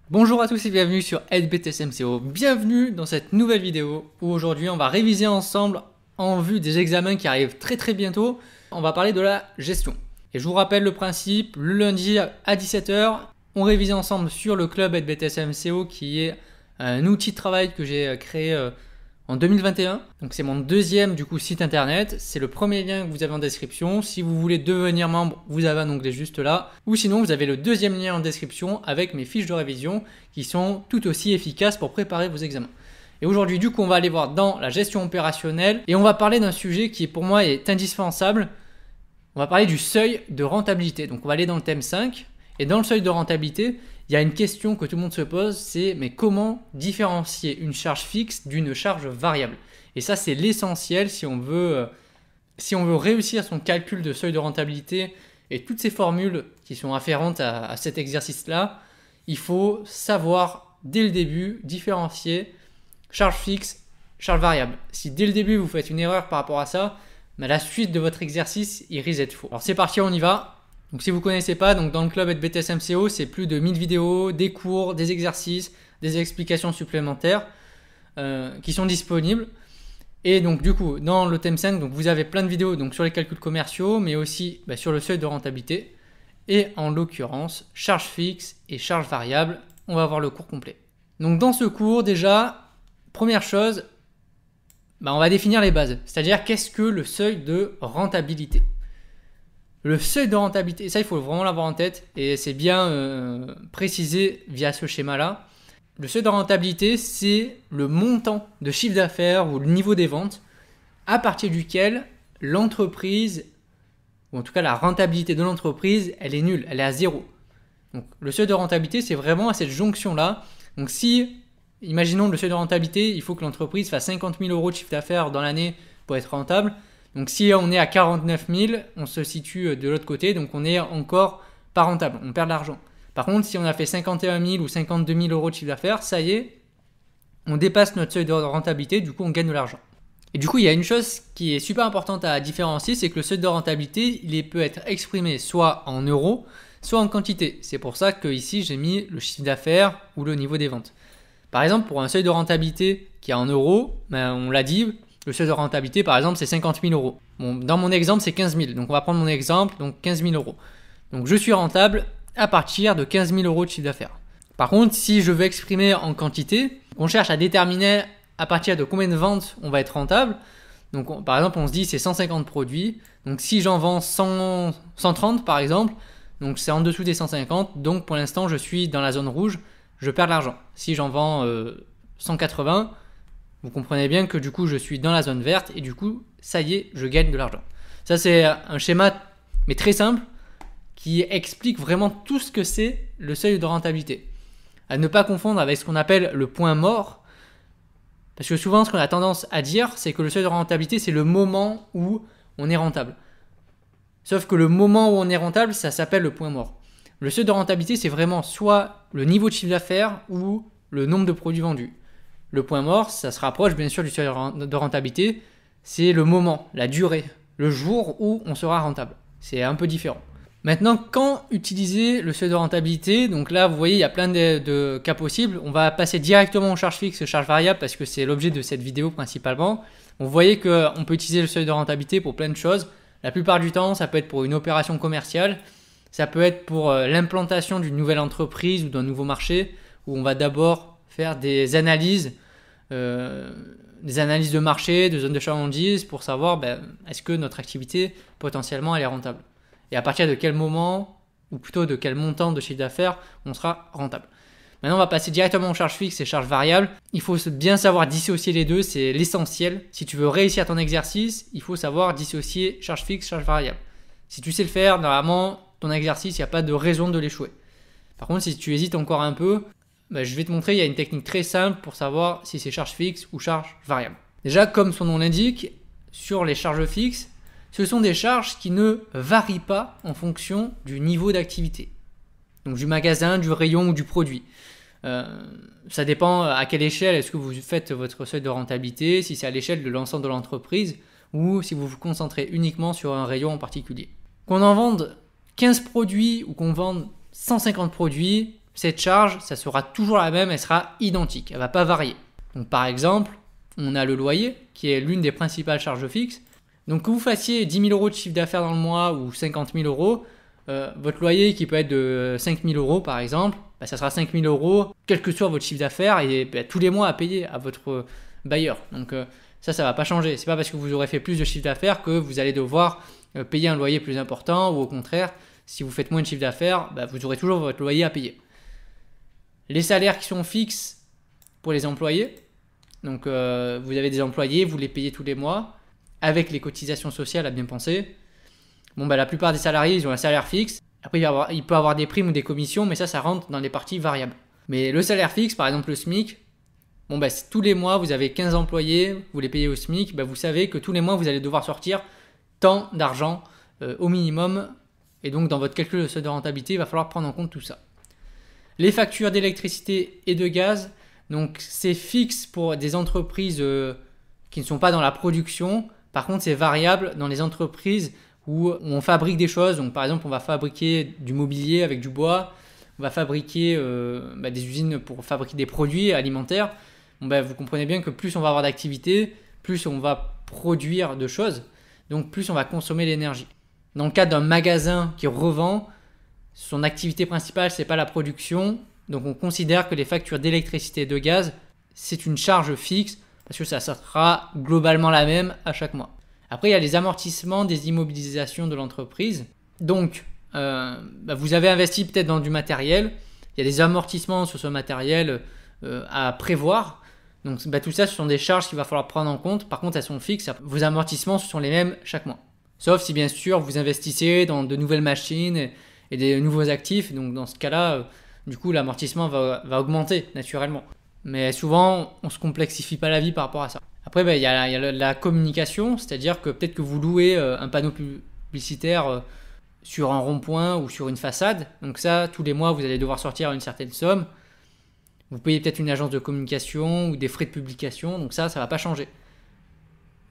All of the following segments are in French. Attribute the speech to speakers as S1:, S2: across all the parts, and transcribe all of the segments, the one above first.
S1: Bonjour à tous et bienvenue sur LBTSMCO. Bienvenue dans cette nouvelle vidéo où aujourd'hui on va réviser ensemble en vue des examens qui arrivent très bientôt. On va parler de la gestion. Et je vous rappelle le principe, le lundi à 17 h, on révise ensemble sur le club LBTSMCO qui est un outil de travail que j'ai créé en 2021. Donc c'est mon deuxième site internet. C'est le premier lien que vous avez en description. Si vous voulez devenir membre, vous avez un onglet juste là. Ou sinon, vous avez le deuxième lien en description avec mes fiches de révision qui sont tout aussi efficaces pour préparer vos examens. Et aujourd'hui, on va aller voir dans la gestion opérationnelle et on va parler d'un sujet qui pour moi est indispensable. On va parler du seuil de rentabilité. Donc on va aller dans le thème 5. Et dans le seuil de rentabilité, il y a une question que tout le monde se pose, c'est mais comment différencier une charge fixe d'une charge variable? Et ça, c'est l'essentiel si on veut réussir son calcul de seuil de rentabilité et toutes ces formules qui sont afférentes à cet exercice-là. Il faut savoir dès le début différencier charge fixe, charge variable. Si dès le début vous faites une erreur par rapport à ça, la suite de votre exercice, il risque d'être faux. Alors c'est parti, on y va. Donc si vous ne connaissez pas, dans le club LBTSMCO, c'est plus de 1000 vidéos, des cours, des exercices, des explications supplémentaires qui sont disponibles. Et donc dans le thème 5, vous avez plein de vidéos sur les calculs commerciaux, mais aussi sur le seuil de rentabilité. Et en l'occurrence, charge fixe et charge variable, on va voir le cours complet. Donc dans ce cours, déjà, première chose, on va définir les bases. C'est-à-dire qu'est-ce que le seuil de rentabilité? Le seuil de rentabilité, ça il faut vraiment l'avoir en tête et c'est bien précisé via ce schéma-là. Le seuil de rentabilité, c'est le montant de chiffre d'affaires ou le niveau des ventes à partir duquel l'entreprise, ou en tout cas la rentabilité de l'entreprise, elle est nulle, elle est à zéro. Donc le seuil de rentabilité, c'est vraiment à cette jonction-là. Donc si, imaginons le seuil de rentabilité, il faut que l'entreprise fasse 50 000 euros de chiffre d'affaires dans l'année pour être rentable. Donc si on est à 49 000, on se situe de l'autre côté, donc on est encore pas rentable, on perd de l'argent. Par contre, si on a fait 51 000 ou 52 000 euros de chiffre d'affaires, ça y est, on dépasse notre seuil de rentabilité, on gagne de l'argent. Et il y a une chose qui est super importante à différencier, c'est que le seuil de rentabilité, il peut être exprimé soit en euros, soit en quantité. C'est pour ça que ici j'ai mis le chiffre d'affaires ou le niveau des ventes. Par exemple, pour un seuil de rentabilité qui est en euros, on l'a dit, le seuil de rentabilité, par exemple, c'est 50 000 euros. Bon, dans mon exemple, c'est 15 000. Donc, on va prendre mon exemple, donc 15 000 euros. Donc, je suis rentable à partir de 15 000 euros de chiffre d'affaires. Par contre, si je veux exprimer en quantité, on cherche à déterminer à partir de combien de ventes on va être rentable. Donc, par exemple, on se dit c'est 150 produits. Donc, si j'en vends 130, par exemple, donc c'est en dessous des 150. Donc, pour l'instant, je suis dans la zone rouge. Je perds de l'argent. Si j'en vends 180, vous comprenez bien que je suis dans la zone verte et ça y est, je gagne de l'argent. Ça, c'est un schéma, mais très simple, qui explique vraiment tout ce que c'est le seuil de rentabilité. À ne pas confondre avec ce qu'on appelle le point mort, parce que souvent, ce qu'on a tendance à dire, c'est que le seuil de rentabilité, c'est le moment où on est rentable. Sauf que le moment où on est rentable, ça s'appelle le point mort. Le seuil de rentabilité, c'est vraiment soit le niveau de chiffre d'affaires ou le nombre de produits vendus. Le point mort, ça se rapproche bien sûr du seuil de rentabilité, c'est le moment, la durée, le jour où on sera rentable. C'est un peu différent. Maintenant, quand utiliser le seuil de rentabilité? Donc là, vous voyez, il y a plein de cas possibles. On va passer directement aux charges fixes et charges variables parce que c'est l'objet de cette vidéo principalement. Vous voyez qu'on peut utiliser le seuil de rentabilité pour plein de choses. La plupart du temps, ça peut être pour une opération commerciale, ça peut être pour l'implantation d'une nouvelle entreprise ou d'un nouveau marché où on va d'abord faire des analyses de marché, de zones de chalandise pour savoir est-ce que notre activité potentiellement elle est rentable et à partir de quel moment ou plutôt de quel montant de chiffre d'affaires on sera rentable. Maintenant on va passer directement aux charges fixes et charges variables. Il faut bien savoir dissocier les deux, c'est l'essentiel. Si tu veux réussir ton exercice, il faut savoir dissocier charges fixes, charges variables. Si tu sais le faire, normalement ton exercice, il n'y a pas de raison de l'échouer. Par contre, si tu hésites encore un peu, je vais te montrer, il y a une technique très simple pour savoir si c'est charge fixe ou charge variable. Déjà, comme son nom l'indique, sur les charges fixes, ce sont des charges qui ne varient pas en fonction du niveau d'activité. Donc du magasin, du rayon ou du produit. Ça dépend à quelle échelle est-ce que vous faites votre seuil de rentabilité, si c'est à l'échelle de l'ensemble de l'entreprise ou si vous vous concentrez uniquement sur un rayon en particulier. Qu'on en vende 15 produits ou qu'on vende 150 produits, cette charge, ça sera toujours la même, elle sera identique, elle ne va pas varier. Donc par exemple, on a le loyer qui est l'une des principales charges fixes. Donc que vous fassiez 10 000 euros de chiffre d'affaires dans le mois ou 50 000 euros, votre loyer qui peut être de 5 000 euros par exemple, bah, ça sera 5 000 euros, quel que soit votre chiffre d'affaires, et bah, tous les mois à payer à votre bailleur. Donc ça ne va pas changer. C'est pas parce que vous aurez fait plus de chiffre d'affaires que vous allez devoir payer un loyer plus important, ou au contraire, si vous faites moins de chiffre d'affaires, bah, vous aurez toujours votre loyer à payer. Les salaires qui sont fixes pour les employés, donc vous avez des employés, vous les payez tous les mois, avec les cotisations sociales à bien penser. Bon, bah, la plupart des salariés, ils ont un salaire fixe. Après, il peut y avoir des primes ou des commissions, mais ça rentre dans les parties variables. Mais le salaire fixe, par exemple le SMIC, bon, bah, tous les mois, vous avez 15 employés, vous les payez au SMIC, bah, vous savez que tous les mois, vous allez devoir sortir tant d'argent au minimum. Et donc, dans votre calcul de seuil de rentabilité, il va falloir prendre en compte tout ça. Les factures d'électricité et de gaz, donc c'est fixe pour des entreprises qui ne sont pas dans la production. Par contre, c'est variable dans les entreprises où on fabrique des choses. Donc, par exemple, on va fabriquer du mobilier avec du bois. On va fabriquer des usines pour fabriquer des produits alimentaires. Bon, bah, vous comprenez bien que plus on va avoir d'activité, plus on va produire de choses. Donc, plus on va consommer l'énergie. Dans le cadre d'un magasin qui revend, son activité principale, ce n'est pas la production. Donc, on considère que les factures d'électricité et de gaz, c'est une charge fixe parce que ça sera globalement la même à chaque mois. Après, il y a les amortissements des immobilisations de l'entreprise. Donc, vous avez investi peut-être dans du matériel. Il y a des amortissements sur ce matériel à prévoir. Donc, tout ça, ce sont des charges qu'il va falloir prendre en compte. Par contre, elles sont fixes. Vos amortissements, ce sont les mêmes chaque mois. Sauf si, bien sûr, vous investissez dans de nouvelles machines et des nouveaux actifs. Donc, dans ce cas-là, du coup, l'amortissement va augmenter naturellement. Mais souvent, on ne se complexifie pas la vie par rapport à ça. Après, il y a la communication, c'est-à-dire que peut-être que vous louez un panneau publicitaire sur un rond-point ou sur une façade. Donc ça, tous les mois, vous allez devoir sortir une certaine somme. Vous payez peut-être une agence de communication ou des frais de publication. Donc ça ne va pas changer.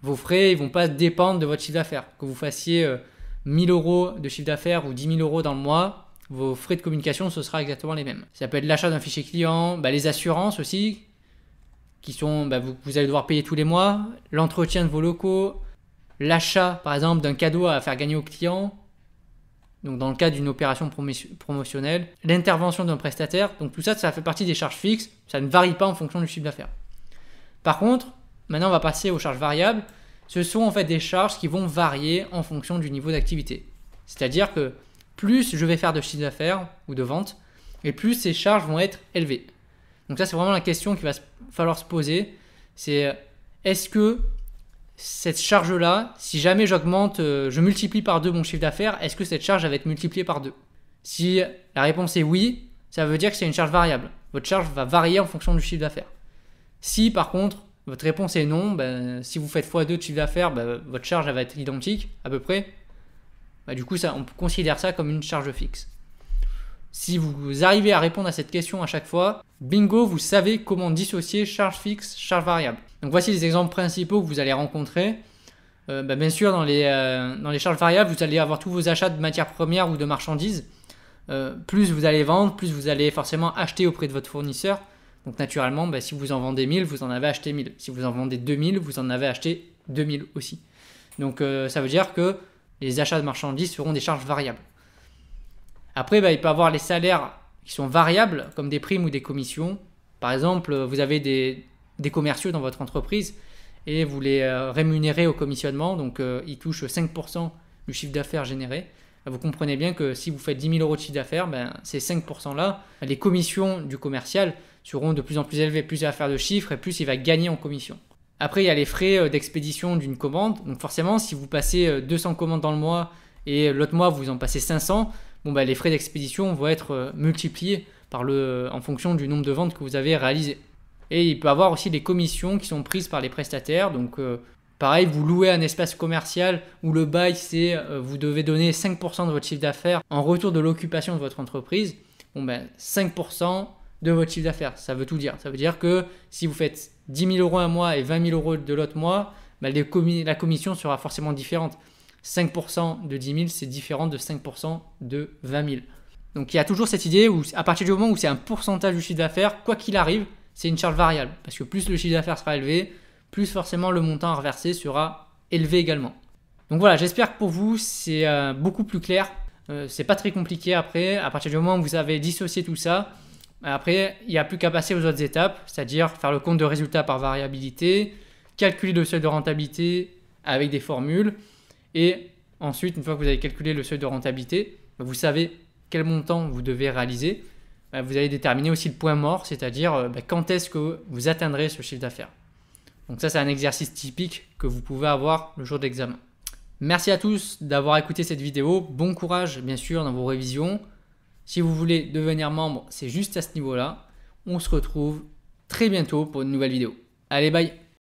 S1: Vos frais ne vont pas dépendre de votre chiffre d'affaires. Que vous fassiez 1 000 euros de chiffre d'affaires ou 10 000 euros dans le mois, vos frais de communication, ce sera exactement les mêmes. Ça peut être l'achat d'un fichier client, les assurances aussi, qui sont, vous allez devoir payer tous les mois, l'entretien de vos locaux, l'achat par exemple d'un cadeau à faire gagner au client, donc dans le cadre d'une opération promotionnelle, l'intervention d'un prestataire, donc tout ça, ça fait partie des charges fixes, ça ne varie pas en fonction du chiffre d'affaires. Par contre, maintenant on va passer aux charges variables, ce sont en fait des charges qui vont varier en fonction du niveau d'activité. C'est-à-dire que plus je vais faire de chiffre d'affaires ou de vente, et plus ces charges vont être élevées. Donc ça, c'est vraiment la question qu'il va falloir se poser. C'est est-ce que cette charge-là, si jamais j'augmente, je multiplie par 2 mon chiffre d'affaires, est-ce que cette charge va être multipliée par 2? Si la réponse est oui, ça veut dire que c'est une charge variable. Votre charge va varier en fonction du chiffre d'affaires. Si par contre, votre réponse est non, si vous faites x2 de chiffre d'affaires, votre charge va être identique à peu près. Du coup, on considère ça comme une charge fixe. Si vous arrivez à répondre à cette question à chaque fois, bingo, vous savez comment dissocier charge fixe, charge variable. Donc voici les exemples principaux que vous allez rencontrer. Bien sûr, dans les charges variables, vous allez avoir tous vos achats de matières premières ou de marchandises. Plus vous allez vendre, plus vous allez forcément acheter auprès de votre fournisseur. Donc naturellement, si vous en vendez 1000, vous en avez acheté 1000. Si vous en vendez 2000, vous en avez acheté 2000 aussi. Donc ça veut dire que les achats de marchandises seront des charges variables. Après, il peut y avoir les salaires qui sont variables, comme des primes ou des commissions. Par exemple, vous avez des commerciaux dans votre entreprise et vous les rémunérez au commissionnement, donc ils touchent 5% du chiffre d'affaires généré. Vous comprenez bien que si vous faites 10 000 euros de chiffre d'affaires, ces 5%-là, les commissions du commercial seront de plus en plus élevées. Plus il va faire de chiffres et plus il va gagner en commission. Après, il y a les frais d'expédition d'une commande. Donc forcément, si vous passez 200 commandes dans le mois et l'autre mois, vous en passez 500, les frais d'expédition vont être multipliés en fonction du nombre de ventes que vous avez réalisées. Et il peut y avoir aussi des commissions qui sont prises par les prestataires. Donc pareil, vous louez un espace commercial où le bail, c'est vous devez donner 5% de votre chiffre d'affaires en retour de l'occupation de votre entreprise. 5% de votre chiffre d'affaires, ça veut tout dire. Ça veut dire que si vous faites 10 000 euros un mois et 20 000 euros de l'autre mois, la commission sera forcément différente. 5% de 10 000, c'est différent de 5% de 20 000. Donc il y a toujours cette idée où à partir du moment où c'est un pourcentage du chiffre d'affaires, quoi qu'il arrive, c'est une charge variable. Parce que plus le chiffre d'affaires sera élevé, plus forcément le montant à reverser sera élevé également. Donc voilà, j'espère que pour vous c'est beaucoup plus clair. C'est pas très compliqué après. À partir du moment où vous avez dissocié tout ça, après il n'y a plus qu'à passer aux autres étapes, c'est-à-dire faire le compte de résultat par variabilité, calculer le seuil de rentabilité avec des formules et ensuite, une fois que vous avez calculé le seuil de rentabilité, vous savez quel montant vous devez réaliser. Vous allez déterminer aussi le point mort, c'est-à-dire quand est-ce que vous atteindrez ce chiffre d'affaires. Donc ça, c'est un exercice typique que vous pouvez avoir le jour d'examen. Merci à tous d'avoir écouté cette vidéo. Bon courage, bien sûr, dans vos révisions. Si vous voulez devenir membre, c'est juste à ce niveau-là. On se retrouve très bientôt pour une nouvelle vidéo. Allez, bye!